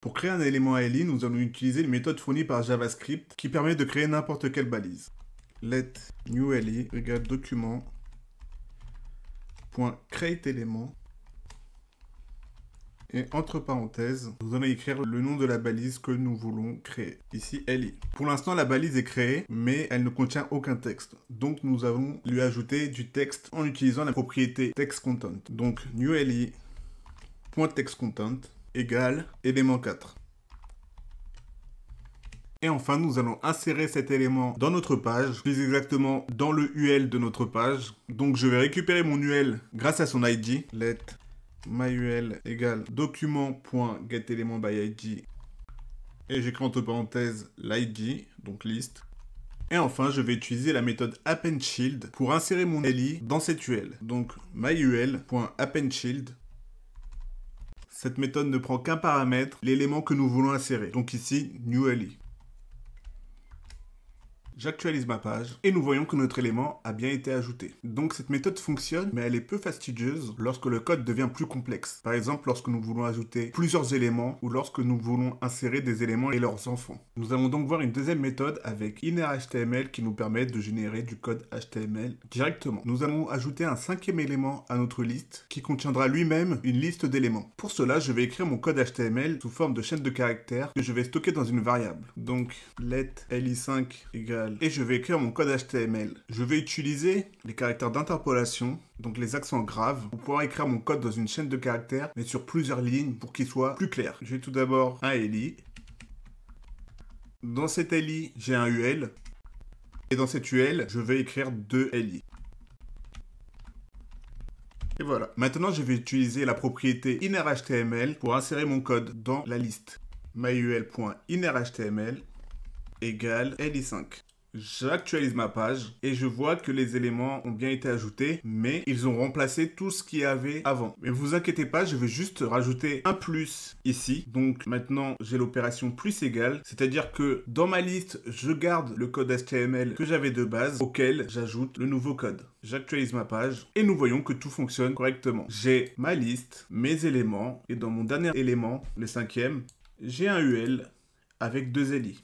Pour créer un élément ALI, nous allons utiliser une méthode fournie par JavaScript qui permet de créer n'importe quelle balise. Let new ALI égale document.createElément. Et entre parenthèses, nous allons écrire le nom de la balise que nous voulons créer. Ici, ALI. Pour l'instant, la balise est créée, mais elle ne contient aucun texte. Donc, nous allons lui ajouter du texte en utilisant la propriété textContent. Donc, new ALI.textContent égale élément 4. Et enfin, nous allons insérer cet élément dans notre page, plus exactement dans le UL de notre page. Donc, je vais récupérer mon UL grâce à son ID. Let myUL égale document.getElément.byId. Et j'écris entre parenthèses l'ID, donc liste. Et enfin, je vais utiliser la méthode appendShield pour insérer mon ALI dans cet UL. Donc, myUL.appendShield. Cette méthode ne prend qu'un paramètre, l'élément que nous voulons insérer. Donc ici, newALI. J'actualise ma page et nous voyons que notre élément a bien été ajouté. Donc cette méthode fonctionne, mais elle est peu fastidieuse lorsque le code devient plus complexe. Par exemple, lorsque nous voulons ajouter plusieurs éléments ou lorsque nous voulons insérer des éléments et leurs enfants. Nous allons donc voir une deuxième méthode avec innerHTML qui nous permet de générer du code HTML directement. Nous allons ajouter un cinquième élément à notre liste qui contiendra lui-même une liste d'éléments. Pour cela, je vais écrire mon code HTML sous forme de chaîne de caractères que je vais stocker dans une variable. Donc let li5 égale et je vais écrire mon code HTML. Je vais utiliser les caractères d'interpolation, donc les accents graves, pour pouvoir écrire mon code dans une chaîne de caractères, mais sur plusieurs lignes pour qu'il soit plus clair. J'ai tout d'abord un ALI. Dans cet ALI, j'ai un UL. Et dans cet UL, je vais écrire deux ALI. Et voilà. Maintenant, je vais utiliser la propriété innerHTML pour insérer mon code dans la liste. myul.innerHTML égale li5. J'actualise ma page et je vois que les éléments ont bien été ajoutés, mais ils ont remplacé tout ce qu'il y avait avant. Mais vous inquiétez pas, je vais juste rajouter un plus ici. Donc maintenant, j'ai l'opération plus égale, c'est-à-dire que dans ma liste, je garde le code HTML que j'avais de base, auquel j'ajoute le nouveau code. J'actualise ma page et nous voyons que tout fonctionne correctement. J'ai ma liste, mes éléments, et dans mon dernier élément, le cinquième, j'ai un UL avec deux ALI.